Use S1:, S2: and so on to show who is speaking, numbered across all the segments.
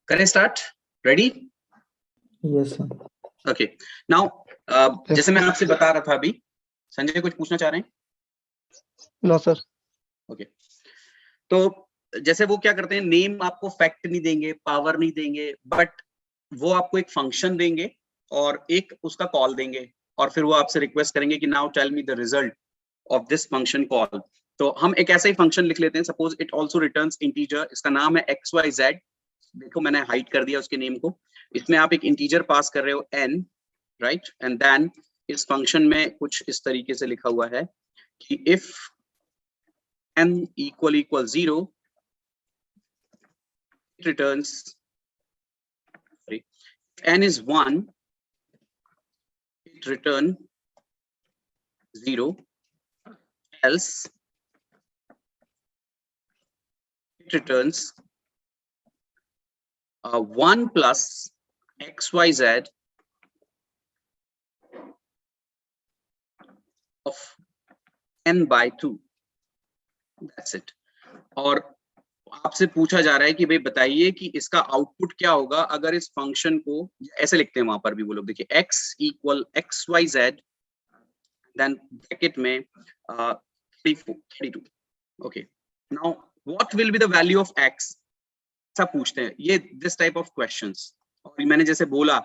S1: करें start? Ready?
S2: Yes sir.
S1: Okay, now जैसे मैं आपसे बता रहा था अभी, संजय कुछ पूछना चाह रहे हैं?
S3: No sir.
S1: ओके, तो जैसे वो क्या करते हैं, नेम आपको फैक्ट नहीं देंगे, पावर नहीं देंगे, बट वो आपको एक फंक्शन देंगे और एक उसका कॉल देंगे और फिर वो आपसे रिक्वेस्ट करेंगे कि now tell me the result of this function call. तो हम एक ऐसा ही फंक्शन लिख लेते हैं, suppose it also returns integer, इसका नाम है xyz। देखो मैंने हाइड कर दिया उसके नेम को। इसमें आप एक इंटीजर पास कर रहे हो n, राइट, एंड देन इस फंक्शन में कुछ इस तरीके से लिखा हुआ है कि if n equal 0 it returns, sorry, if n is 1 it return 0, else it returns 1 plus xyz of n by 2, that's it। और आपसे पूछा जा रहा है कि भाई बताइए कि इसका आउटपुट क्या होगा अगर इस फंक्शन को ऐसे लिखते हैं, वहां पर भी वो लोग देखिए x equal xyz then bracket में 32। Okay, now what will be the value of x, ऐसा पूछते हैं ये, दिस टाइप ऑफ क्वेश्चंस। और मैंने जैसे बोला,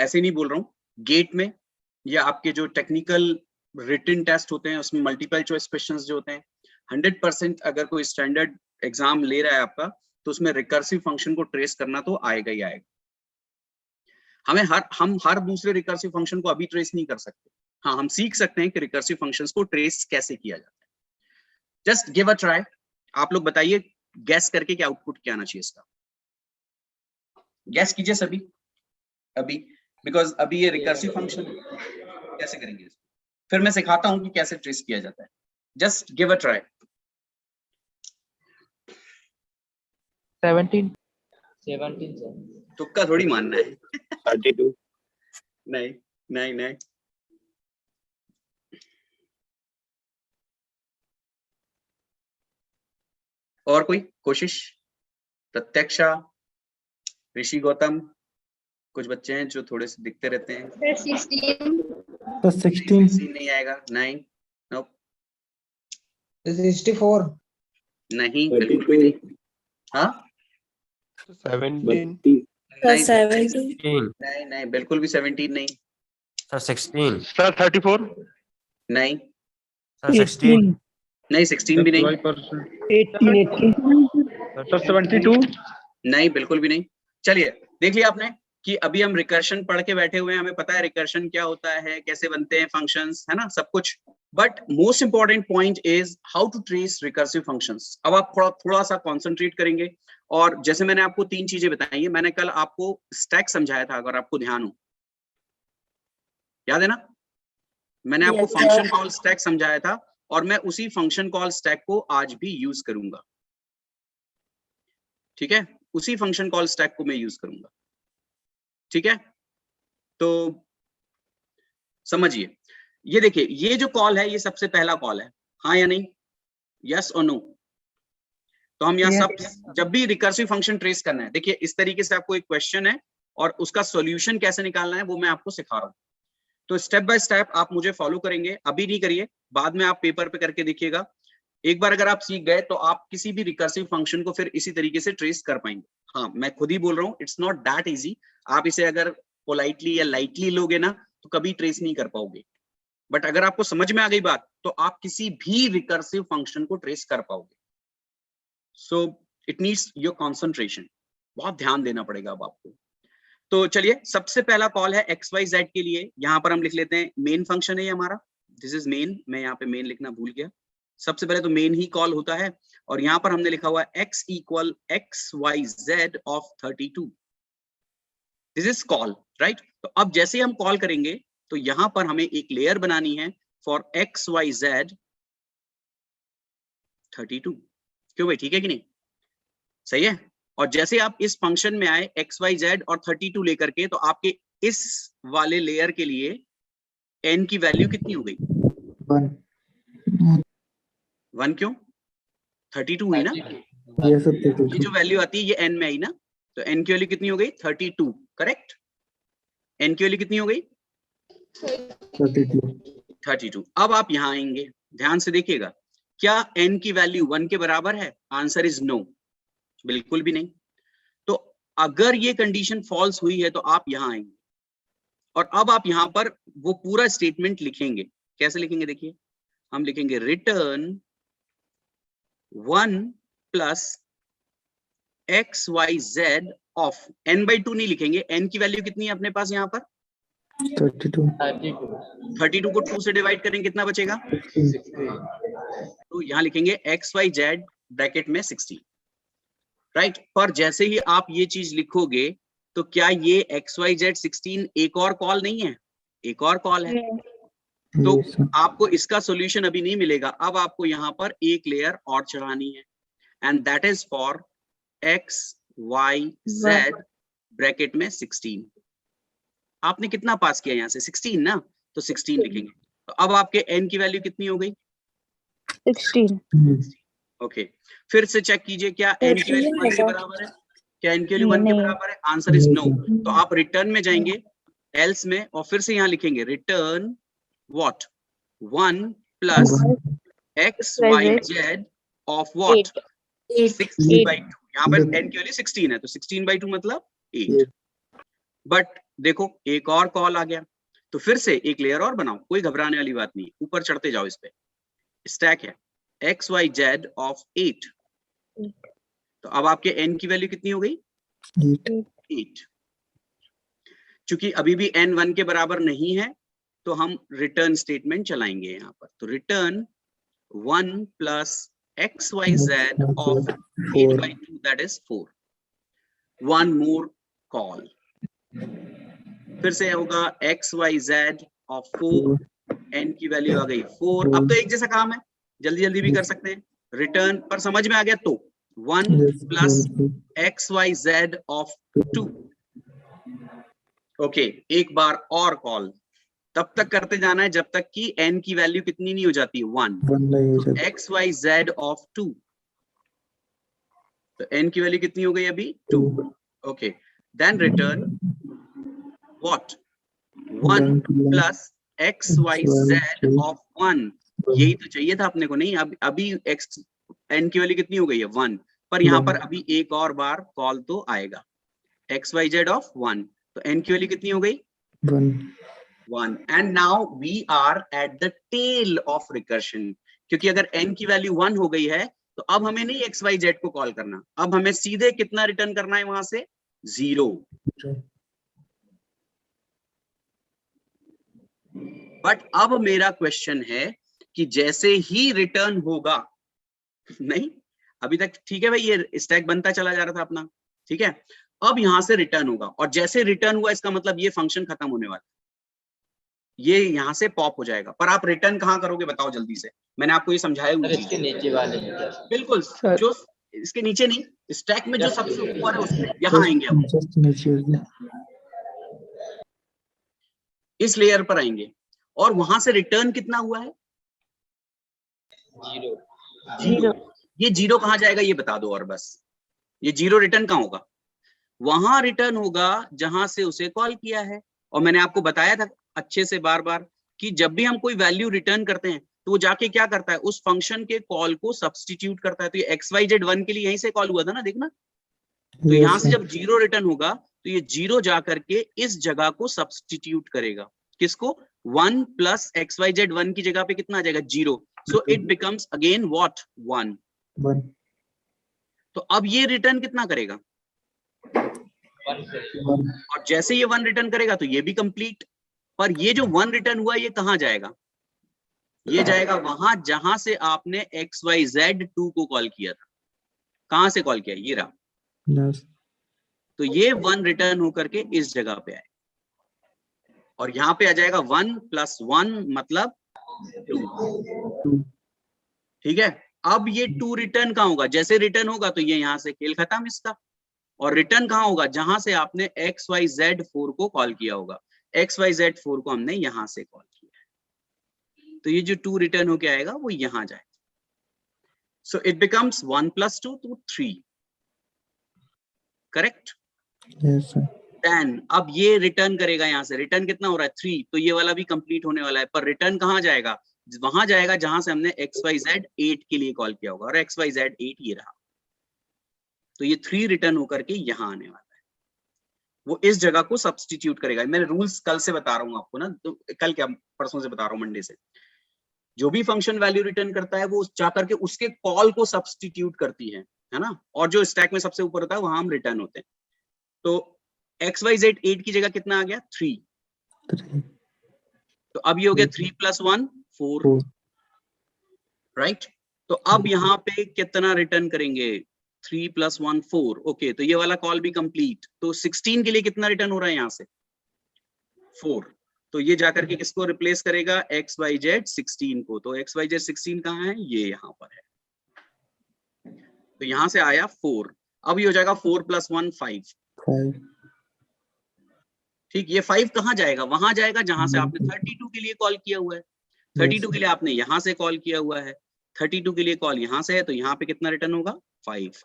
S1: ऐसे नहीं बोल रहा हूँ, गेट में या आपके जो टेक्निकल रिटन टेस्ट होते हैं उसमें मल्टीपल चॉइस क्वेश्चंस जो होते हैं, 100% अगर कोई स्टैंडर्ड एग्जाम ले रहा है आपका, तो उसमें रिकर्सिव फंक्शन को ट्रेस करना तो आएगा ही आएगा। हम हर दूसरे रिकर्सिव फंक्शन को अभी ट्रेस नहीं कर सकते। हाँ, हम सीख सकते हैं कि रिकर्सिव फंक्शंस को ट्रेस कैसे किया जाता है। Just give a try. आप लोग बताइए गैस करके क्या आउटपुट क्या आना चाहिए इसका, गैस कीजिए सभी अभी, बिकॉज अभी ये रिकर्सिव फंक्शन कैसे करेंगे, फिर मैं सिखाता हूं कि कैसे ट्रेस किया जाता है। Just give a try.
S3: 17
S4: sir.
S1: तुक्का थोड़ी मानना है।
S4: 32।
S1: नहीं नहीं नहीं, और कोई कोशिश? प्रत्यक्षा, ऋषि गौतम, कुछ बच्चे हैं जो थोड़े से दिखते रहते हैं।
S2: 16
S1: नहीं आएगा, नहीं, नो,
S5: 64
S1: नहीं, बिल्कुल भी नहीं। हाँ,
S3: 17
S1: नहीं नहीं, बिल्कुल भी 17 नहीं।
S6: सर 16
S3: सर 34
S1: नहीं
S6: सर 16
S1: नहीं, 16 भी नहीं।
S3: 18 सर 72
S1: नहीं, बिल्कुल भी नहीं। चलिए, देख लिया आपने कि अभी हम रिकर्शन पढ़ के बैठे हुए हैं, हमें पता है रिकर्शन क्या होता है, कैसे बनते हैं फंक्शंस, है ना, सब कुछ। But most important point is how to trace recursive functions. अब आप थोड़ा सा कॉन्सेंट्रेट करेंगे। और जैसे मैंने आपको 3 चीजें बताई है, मैंने कल आपको स्टैक समझाया था, अगर आपको ध्यान हो, याद है ना? मैंने आपको फंक्शन कॉल स्टैक समझाया था और मैं उसी फंक्शन कॉल स्टैक को आज भी यूज करूंगा। ठीक है, उसी फंक्शन कॉल स्टैक को मैं यूज करूंगा। ठीक है, तो समझिए, ये देखिए, ये जो कॉल है ये सबसे पहला कॉल है, हाँ या नहीं, यस और नो। तो हम यहाँ सब जब भी रिकर्सिव फंक्शन ट्रेस करना है, देखिए इस तरीके से आपको एक क्वेश्चन है और उसका सॉल्यूशन कैसे निकालना है वो मैं आपको सिखा रहा हूँ। तो स्टेप बाय स्टेप आप मुझे फॉलो करेंगे, अभी नहीं करिए, बाद में आप पेपर पे करके देखिएगा। एक बार अगर आप सीख गए तो आप किसी भी रिकर्सिव फंक्शन को फिर इसी तरीके से ट्रेस कर पाएंगे। हाँ, मैं खुद ही बोल रहा हूँ, इट्स नॉट दैट इजी। आप इसे अगर पोलाइटली या लाइटली लोगे ना तो कभी ट्रेस नहीं कर पाओगे, बट अगर आपको समझ में आ गई बात तो आप किसी भी रिकर्सिव फंक्शन को ट्रेस कर पाओगे। So it needs your concentration, बहुत ध्यान देना पड़ेगा अब आपको। तो चलिए, सबसे पहला कॉल है xyz के लिए। यहाँ पर हम लिख लेते हैं मेन फंक्शन है ये हमारा, दिस इज मेन। मैं यहाँ पे मेन लिखना भूल गया। सबसे पहले तो मेन ही कॉल होता है और यहाँ पर हमने लिखा हुआ है x equal xyz of 32, this is call, right. तो अब जैसे हम कॉल करेंगे तो यहाँ पर हमें एक लेयर बनानी है फॉर xyz 32। क्यों भाई, ठीक है कि नहीं? सही है। और जैसे आप इस फंक्शन में आए xyz और 32 लेकर के, तो आपके इस वाले लेयर के लिए n की वैल्यू कितनी हो गई? 1 क्यों? 32 हुई ना?
S2: ये सब
S1: ये जो वैल्यू आती है ये n में आई ना, तो n की वैल्यू कितनी हो गई 32, करेक्ट। n की वैल्यू कितनी हो गई 32। अब आप यहां आएंगे, ध्यान से देखिएगा, क्या n की वैल्यू 1 के बराबर है? आंसर इज नो, बिल्कुल भी नहीं। तो अगर ये कंडीशन फॉल्स हुई है तो आप यहां आएंगे और अब आप यहां पर वो पूरा स्टेटमेंट लिखेंगे। कैसे लिखेंगे? देखिए, हम लिखेंगे return 1 plus XYZ of n/2 नहीं लिखेंगे, n की वैल्यू कितनी है अपने पास यहाँ पर
S2: 32
S1: 32 को 2 से डिवाइड करें कितना बचेगा? तो यहाँ लिखेंगे XYZ ब्रैकेट में 60, राइट। पर जैसे ही आप ये चीज लिखोगे तो क्या ये XYZ 16 एक और कॉल नहीं है? एक और कॉल है। तो
S2: Yes, sir.
S1: आपको इसका सॉल्यूशन अभी नहीं मिलेगा, अब आपको यहाँ पर एक लेयर और चढ़ानी है, and that is for XYZ bracket में 16। आपने कितना पास किया यहाँ से? 16 ना, तो 16 लिखेंगे। तो अब आपके n की वैल्यू कितनी हो गई?
S5: 16।
S1: ओके, फिर से चेक कीजिए, क्या n की वैल्यू 1 के बराबर है? क्या n की वैल्यू 1 के
S5: नहीं।
S1: बराबर है? Answer is no.
S2: नहीं,
S1: तो आप रिटर्न में जाएंगे, एल्स में, और फिर से यहाँ लिखेंगे return what 1 plus XYZ of what 60/2। यहाँ पर n की वैल्यू 16 है, तो 16/2 मतलब 8। बट देखो एक और कॉल आ गया, तो फिर से एक लेयर और बनाओ, कोई घबराने वाली बात नहीं, ऊपर चढ़ते जाओ, इस पे स्टैक है XYZ ऑफ 8। तो अब आपके n की वैल्यू कितनी हो गई? 8। चूंकि अभी भी n 1 के बराबर नहीं है तो हम रिटर्न स्टेटमेंट चलाएंगे यहाँ पर। तो return 1 plus XYZ of 8/2 that is 4। One more call, फिर से होगा XYZ ऑफ 4, n की वैल्यू आ गई 4। अब तो एक जैसा काम है, जल्दी जल्दी भी कर सकते हैं। रिटर्न पर समझ में आ गया, तो 1 प्लस XYZ ऑफ 2। ओके, एक बार और कॉल, तब तक करते जाना है जब तक कि n की वैल्यू कितनी नहीं हो जाती, 1। तो XYZ ऑफ 2, तो n की वैल्यू कितनी हो गई अभी? 2। Okay, then return what 1 plus XYZ of 1। यही तो चाहिए था अपने को, नहीं? अब अभी n की वैल्यू कितनी हो गई है? 1। पर यहाँ पर अभी एक और बार कॉल तो आएगा, XYZ ऑफ 1, तो n की वैल्यू कितनी हो गई? 1। And now we are at the tail of recursion, क्योंकि अगर n की वैल्यू 1 हो गई है तो अब हमें नहीं XYZ को कॉल करना, अब हमें सीधे कितना रिटर्न करना है वहां से? 0। बट अब मेरा क्वेश्चन है कि जैसे ही रिटर्न होगा, नहीं अभी तक ठीक है भाई, ये स्टैक बनता चला जा रहा था अपना, ठीक है। अब यहां से रिटर्न होगा, और जैसे रिटर्न हुआ इसका मतलब ये फंक्शन खत्म होने वाला, ये यहां से पॉप हो जाएगा। पर आप रिटर्न कहां करोगे बताओ जल्दी से, मैंने आपको ये समझाया हुआ
S4: इसके नीचे वाले में क्या?
S1: बिल्कुल, जो इसके नीचे नहीं, स्टैक में जो सबसे ऊपर है उसमें, यहाँ आएंगे हम, इस लेयर पर आएंगे, और वहां से रिटर्न कितना हुआ है? 0। ये 0 कहां जाएगा ये बता दो, और बस ये 0 रिटर्न कहां होगा? वहां रिटर्न होगा जहां से उसे कॉल किया है। और मैंने आपको बताया था अच्छे से बार बार कि जब भी हम कोई वैल्यू रिटर्न करते हैं तो वो जाके क्या करता है, उस फंक्शन के कॉल को सब्स्टिट्यूट करता है। तो ये XYZ 1 के लिए यहीं से कॉल हुआ था ना, देखना। तो यहां से जब 0 रिटर्न होगा तो ये 0 जा करके इस जगह को सब्स्टिट्यूट करेगा, किसको? 1 प्लस XYZ 1 की जगह पे कितना आ जाएगा? 0। So it becomes again what? 1। तो अब ये रिटर्न कितना करेगा? 1। और जैसे ये 1 रिटर्न करेगा तो ये भी कंप्लीट। पर ये जो 1 रिटर्न हुआ ये कहां जाएगा? ये जाएगा वहां जहां से आपने XYZ 2 को कॉल किया था। कहां से कॉल किया? ये रहा। तो ये 1 रिटर्न होकर के इस जगह पे आए, और यहाँ पे आ जाएगा 1 प्लस 1 मतलब 2। ठीक है, अब ये 2 रिटर्न कहां होगा? जैसे रिटर्न होगा तो ये यहां से खेल खत्म इसका। और रिटर्न कहां होगा? जहां से आपने XYZ 4 को कॉल किया होगा। XYZ 4 को हमने यहां से कॉल किया है, तो ये जो 2 रिटर्न होके आएगा वो यहां जाएगा। सो इट बिकम्स 1 प्लस 2 तो 3, करेक्ट।
S2: Yes, sir.
S1: 10। अब ये रिटर्न करेगा, यहाँ से रिटर्न कितना हो रहा है 3, तो ये वाला भी कंप्लीट होने वाला है, पर रिटर्न कहाँ जाएगा, वहां जाएगा जहां से हमने XYZ 8 के लिए कॉल किया होगा, और XYZ 8 ये रहा, तो ये 3 रिटर्न होकर के यहाँ आने वाला है, वो इस जगह को सब्स्टिट्यूट करेगा। मैंने रूल्स कल से बता रहा हूँ आपको ना, तो कल क्या परसों से बता रहा हूँ, मंडे से। जो भी फंक्शन वैल्यू रिटर्न करता है वो जाकर के उसके कॉल को सब्स्टिट्यूट करती है ना, और जो स्टैक में सबसे ऊपर होता है वहां हम रिटर्न होते हैं। तो XYZ 8 की जगह कितना आ गया 3,
S2: 3.
S1: तो अब ये हो गया 3 + 1 4,
S2: 4.
S1: राइट। तो अब यहाँ पे कितना रिटर्न करेंगे, 3 + 1 4, ओके, तो ये वाला कॉल भी कंप्लीट। तो 16 के लिए कितना रिटर्न हो रहा है यहाँ से 4, तो ये जाकर के किसको रिप्लेस करेगा, XYZ 16 को। तो XYZ 16 कहाँ है, ये यहाँ पर है, तो यहाँ से आया 4। अब ये हो जाएगा 4 + 1 5,
S2: 5.
S1: ठीक। ये 5 कहाँ जाएगा, वहां जाएगा जहां से आपने 32 के लिए कॉल किया हुआ है, 32 के लिए आपने यहाँ से कॉल किया हुआ है, 32 के लिए कॉल यहाँ से है, तो यहाँ पे कितना रिटर्न होगा 5।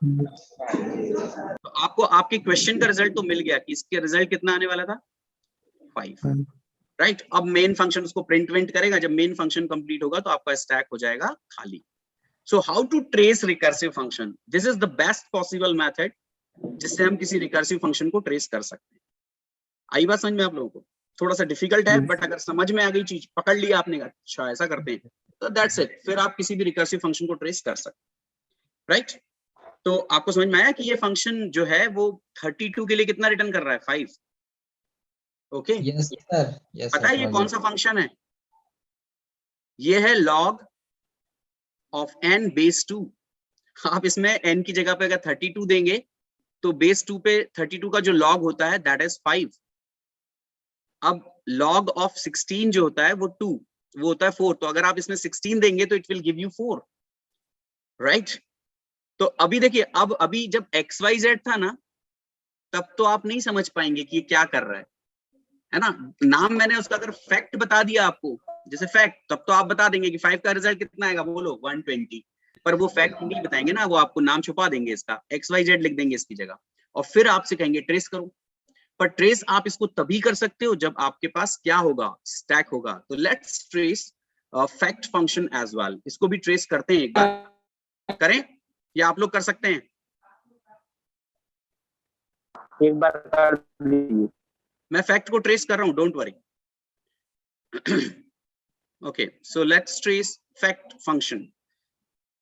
S1: तो आपको आपके क्वेश्चन का रिजल्ट तो मिल गया कि इसके रिजल्ट कितना आने वाला था 5, राइट। अब मेन फंक्शन उसको प्रिंट विंट करेगा, जब मेन फंक्शन कंप्लीट होगा तो आपका स्टैक हो जाएगा खाली। So how to trace recursive function, this is the best possible method जिससे हम किसी रिकर्सिव फंक्शन को ट्रेस कर सकते हैं। आई बात समझ में आप लोगों को, थोड़ा सा डिफिकल्ट है, बट अगर समझ में आ गई चीज, पकड़ लिया आपने, अच्छा ऐसा करते हैं, तो दैट्स इट, फिर आप किसी भी रिकर्सिव फंक्शन को ट्रेस कर सकते हैं, राइट। तो आपको समझ में आया कि ये फंक्शन जो है वो 32 के लिए कितना रिटर्न कर रहा है 5, ओके।
S4: Yes, sir. Yes,
S1: पता
S4: sir.
S1: है ये कौन सा फंक्शन है, ये है log of n base 2। आप इसमें n की जगह पे अगर 32 देंगे तो बेस 2 पे 32 का जो log होता है दैट इज 5। अब log of 16 जो होता है वो 2, वो होता है 4, तो अगर आप इसमें 16 देंगे तो it will give you 4, right. तो अभी देखिए, अब अभी जब XYZ था ना, तब तो आप नहीं समझ पाएंगे कि ये क्या कर रहा है ना। नाम मैंने उसका अगर फैक्ट बता दिया आपको, जैसे फैक्ट, तब तो आप बता देंगे कि 5 का रिजल्ट कितना आएगा, बोलो 120, पर वो फैक्ट नहीं बताएंगे ना, वो आपको नाम छुपा देंगे, इसका XYZ लिख देंगे इसकी जगह, और फिर आपसे कहेंगे ट्रेस करो। पर ट्रेस आप इसको तभी कर सकते हो जब आपके पास क्या होगा, स्टैक होगा। तो let's trace fact function as well, इसको भी ट्रेस करते हैं, एक बार करें या आप लोग कर सकते हैं?
S3: एक बार कर दीजिए।
S1: मैं फैक्ट को ट्रेस कर रहा हूं, don't worry. Okay, so let's trace fact function.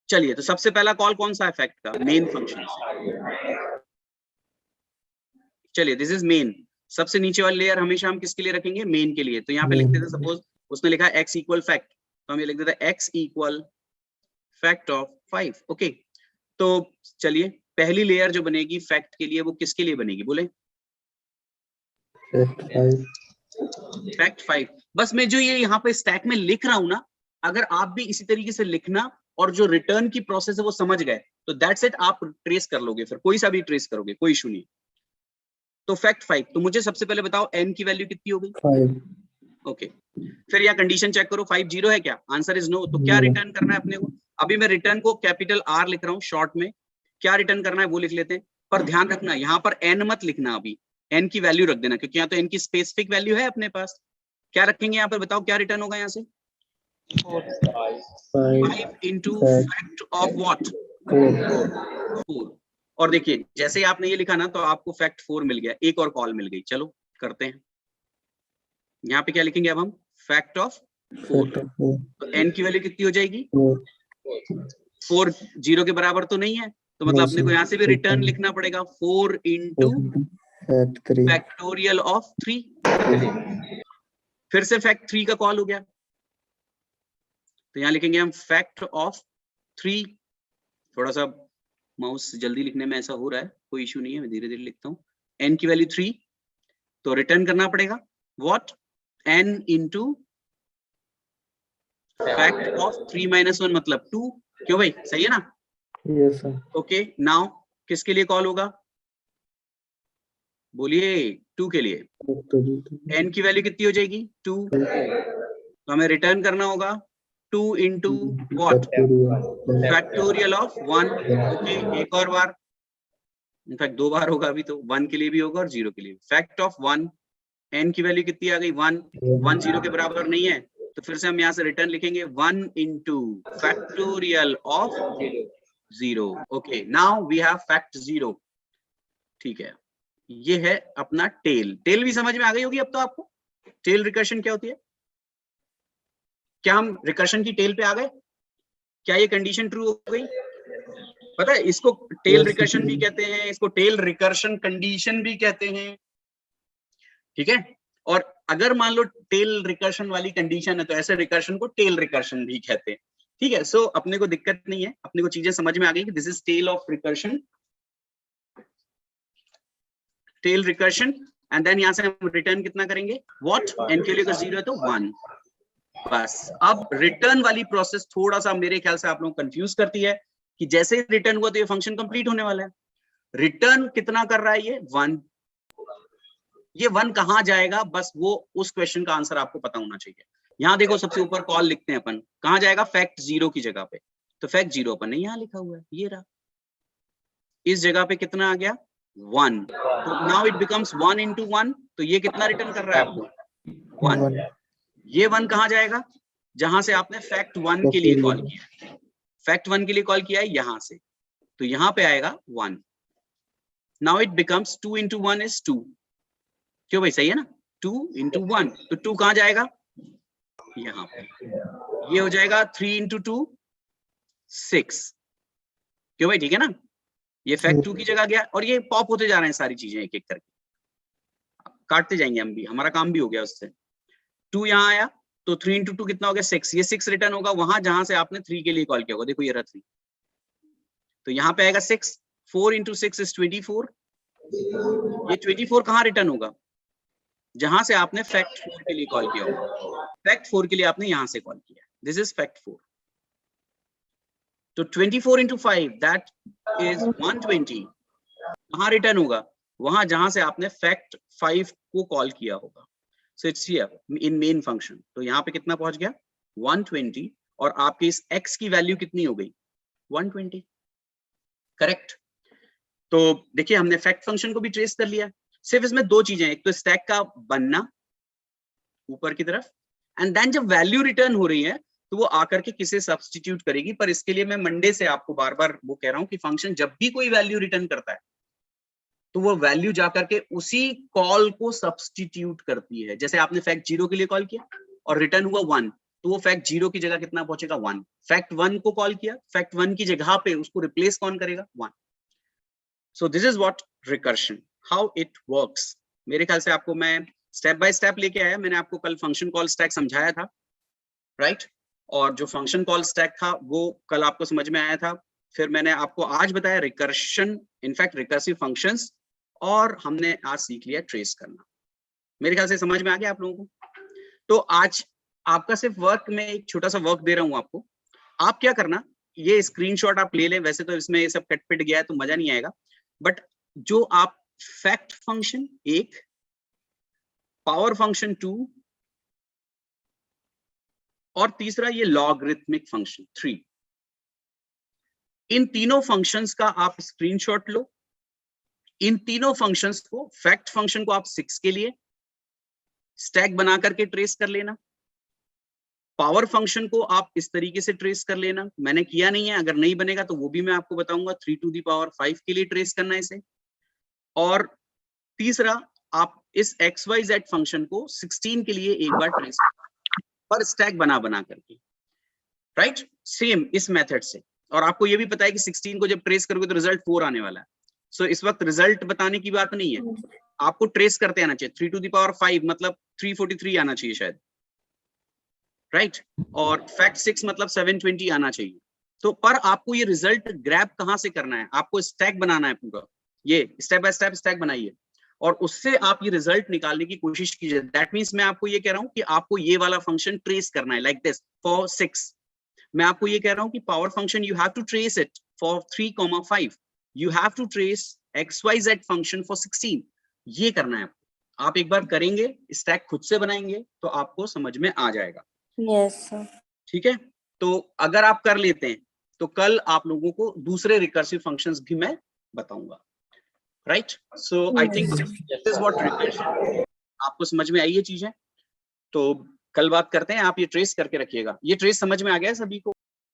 S1: चलिए, तो सबसे पहला कॉल कौन सा है फैक्ट का, मेन फंक्शन। चलिए, दिस इज मेन। सबसे नीचे वाली लेयर हमेशा हम किसके लिए रखेंगे, मेन के लिए। तो यहाँ पे लिखते थे, सपोज उसने लिखा x इक्वल फैक्ट, तो हम ये लिख देते x equal fact of 5, okay. तो चलिए, पहली लेयर जो बनेगी फैक्ट के लिए वो किसके लिए बनेगी, बोले फैक्ट 5। बस मैं जो ये यहाँ पे स्टैक में लिख रहा हूं ना, अगर आप भी इसी तरीके से लिखना और जो रिटर्न की प्रोसेस है वो समझ गए तो दैट्स इट, आप ट्रेस कर लोगे, फिर कोई सा भी ट्रेस करोगे, कोई इशू नहीं। तो फैक्ट 5, तो मुझे सबसे पहले बताओ n की वैल्यू कितनी हो गई
S2: 5.
S1: ओके। फिर यहाँ कंडीशन चेक करो, 5 0 है क्या, आंसर इज नो। तो क्या रिटर्न करना है अपने को, अभी मैं रिटर्न को कैपिटल R लिख रहा हूँ शॉर्ट में, क्या रिटर्न करना है वो लिख लेते हैं। पर ध्यान रखना, यहाँ पर n मत लिखना, अभी n की वैल्यू रख देना, क्योंकि यहाँ तो n की स्पेसिफिक वैल्यू है अपने पास। क्या रखेंगे यहाँ पर, बताओ क्या रिटर्न होगा यहाँ से, 5 into fact of what 4। और देखिए, जैसे ही आपने ये लिखा ना, तो आपको फैक्ट 4 मिल गया, एक और कॉल मिल गई। चलो करते हैं, यहाँ पे क्या लिखेंगे अब हम, फैक्ट ऑफ 4। तो n की वैल्यू कितनी हो जाएगी 4, 0 के बराबर तो नहीं है, तो मतलब अपने को यहाँ से भी रिटर्न लिखना पड़ेगा 4 into फैक्टोरियल ऑफ 3। फिर से फैक्ट 3 का कॉल हो गया, तो यहाँ लिखेंगे हम फैक्ट ऑफ 3। थोड़ा सा माउस जल्दी लिखने में ऐसा हो रहा है, कोई इशू नहीं है, मैं धीरे धीरे लिखता हूँ। n की वैल्यू 3, तो रिटर्न करना पड़ेगा what, n into fact of 3 - 1 मतलब 2। क्यों भाई, सही है ना?
S2: Yes, sir.
S1: ओके, नाउ किसके लिए कॉल होगा, बोलिए 2 के लिए। n की वैल्यू कितनी हो जाएगी 2, तो हमें रिटर्न करना होगा 2 into what, factorial of 1। Okay, एक और बार इनफैक्ट 2 बार होगा अभी, तो 1 के लिए भी होगा और 0 के लिए भी। फैक्ट ऑफ 1, n की वैल्यू कितनी आ गई 1, 1 0 के बराबर नहीं है, तो फिर से हम यहाँ से रिटर्न लिखेंगे 1 into factorial of 0। Okay, now we have fact 0। ठीक है, ये है अपना टेल। टेल भी समझ में आ गई होगी अब तो आपको, टेल रिकर्शन क्या होती है। क्या हम रिकर्शन की टेल पे आ गए? क्या ये कंडीशन ट्रू हो गई? पता है इसको टेल
S2: Yes,
S1: रिकर्शन भी
S2: sir.
S1: कहते हैं, इसको टेल रिकर्शन कंडीशन भी कहते हैं। ठीक है, और अगर मान लो टेल रिकर्शन वाली कंडीशन है तो ऐसे रिकर्शन को टेल रिकर्शन भी कहते हैं। ठीक है, सो अपने को दिक्कत नहीं है, अपने को चीजें समझ में आ गई कि this is tail of recursion, tail recursion. And then यहाँ से हम रिटर्न कितना करेंगे, व्हाट, n के लिए अगर 0 है तो 1। बस अब रिटर्न वाली प्रोसेस थोड़ा सा मेरे ख्याल से आप लोग कंफ्यूज करती है कि जैसे ही रिटर्न हुआ तो ये फंक्शन कंप्लीट होने वाला है। रिटर्न कितना कर रहा है ये 1, ये 1 कहाँ जाएगा, बस वो उस क्वेश्चन का आंसर आपको पता होना चाहिए। यहाँ देखो सबसे ऊपर कॉल लिखते हैं अपन, कहाँ जाएगा, फैक्ट 0 की जगह पे, तो फैक्ट 0 अपन ने यहाँ लिखा हुआ है, ये रहा। इस जगह पे कितना आ गया 1, तो नाउ इट बिकम्स 1 into 1, तो ये कितना रिटर्न कर रहा है आपको 1। ये 1 कहाँ जाएगा, जहां से आपने फैक्ट 1 के लिए कॉल किया, फैक्ट 1 के लिए कॉल किया है यहां से, तो यहाँ पे आएगा 1। Now it becomes 2 into 1 is 2। क्यों भाई, सही है ना, 2 into 1, तो 2 कहाँ जाएगा, यहाँ पे। ये हो जाएगा 3 into 2 6। क्यों भाई, ठीक है ना, ये फैक्ट 2 की जगह गया, और ये पॉप होते जा रहे हैं सारी चीजें एक एक करके, काटते जाएंगे हम भी, हमारा काम भी हो गया उससे। 2 यहाँ आया तो 3 into 2 कितना हो गया 6, ये 6 रिटर्न होगा वहां जहां से आपने 3 के लिए कॉल किया होगा, देखो ये रहा 3, तो यहाँ पे आएगा 6। 4 into 6 is 24। ये 24 कहाँ रिटर्न होगा, जहां से आपने फैक्ट 4 के लिए कॉल किया होगा, फैक्ट 4 के लिए आपने यहां से कॉल किया, दिस इज फैक्ट 4। तो 24 into 5 दैट इज 120, कहाँ रिटर्न होगा, वहां जहां से आपने फैक्ट 5 को कॉल किया होगा। So it's here in main function, तो यहाँ पे कितना पहुंच गया 120, और आपकी इस x की वैल्यू कितनी हो गई 120, करेक्ट। तो देखिए हमने फैक्ट फंक्शन को भी ट्रेस कर लिया, सिर्फ इसमें 2 चीजें, एक तो स्टैक का बनना ऊपर की तरफ, एंड देन जब वैल्यू रिटर्न हो रही है तो वो आकर के किसे सब्स्टिट्यूट करेगी। पर इसके लिए मैं मंडे से आपको बार बार वो कह रहा हूँ कि फंक्शन जब भी कोई वैल्यू रिटर्न करता है तो वो वैल्यू जाकर के उसी कॉल को सब्स्टिट्यूट करती है। जैसे आपने फैक्ट 0 के लिए कॉल किया और रिटर्न हुआ 1, तो वो फैक्ट 0 की जगह कितना पहुंचेगा 1। फैक्ट 1 को कॉल किया, फैक्ट 1 की जगह पे उसको रिप्लेस कौन करेगा 1। So this is what recursion, how it works. मेरे ख्याल से आपको मैं स्टेप बाय स्टेप लेके आया, मैंने आपको कल फंक्शन कॉल स्टैक समझाया था, राइट और जो फंक्शन कॉल स्टैक था वो कल आपको समझ में आया था। फिर मैंने आपको आज बताया रिकर्शन, इनफैक्ट रिकर्सिव फंक्शंस, और हमने आज सीख लिया ट्रेस करना। मेरे ख्याल से समझ में आ गया आप लोगों को। तो आज आपका सिर्फ वर्क में एक छोटा सा वर्क दे रहा हूं आपको, आप क्या करना, ये स्क्रीनशॉट आप ले लें, वैसे तो इसमें ये सब कट पिट गया है तो मजा नहीं आएगा, बट जो आप फैक्ट फंक्शन 1, पावर फंक्शन 2 और तीसरा ये लॉगरिथमिक फंक्शन 3, इन तीनों फंक्शंस का आप स्क्रीनशॉट लो। इन तीनों फंक्शंस को, फैक्ट फंक्शन को आप 6 के लिए स्टैक बना करके ट्रेस कर लेना, पावर फंक्शन को आप इस तरीके से ट्रेस कर लेना, मैंने किया नहीं है, अगर नहीं बनेगा तो वो भी मैं आपको बताऊंगा, 3 to the power 5 के लिए ट्रेस करना है इसे। और तीसरा आप इस XYZ फंक्शन को 16 के लिए एक बार ट्रेस पर स्टैक बना बना करके, राइट सेम इस मेथड से। और आपको ये भी पता है कि 16 को जब ट्रेस करोगे तो रिजल्ट 4 आने वाला है। सो इस वक्त रिजल्ट बताने की बात नहीं है, आपको ट्रेस करते आना चाहिए। 3 to the power 5 मतलब 343 आना चाहिए शायद, राइट और फैक्ट 6 मतलब 720 आना चाहिए। तो पर आपको ये रिजल्ट ग्रैब कहां से करना है, आपको स्टैक बनाना है पूरा, ये स्टेप बाय स्टेप स्टैक बनाइए और उससे आप ये रिजल्ट निकालने की कोशिश कीजिए। दैट मींस मैं आपको ये कह रहा हूं कि आपको ये वाला फंक्शन ट्रेस करना है, लाइक दिस फॉर 6। मैं आपको ये कह रहा हूं कि power function you have to trace it for 3,5, you have to trace XYZ function for 16। ये करना है आपको, आप एक बार करेंगे, स्टैक खुद से बनाएंगे तो आपको समझ में आ जाएगा।
S5: Yes sir.
S1: ठीक है, तो अगर आप कर लेते हैं तो कल आप लोगों को दूसरे रिकर्सिव फंक्शंस भी मैं बताऊंगा। Right? So I think this is what recursion, आपको समझ में आई ये चीजें? तो कल बात करते हैं, आप ये ट्रेस करके रखिएगा। ये ट्रेस समझ में आ गया है सभी को?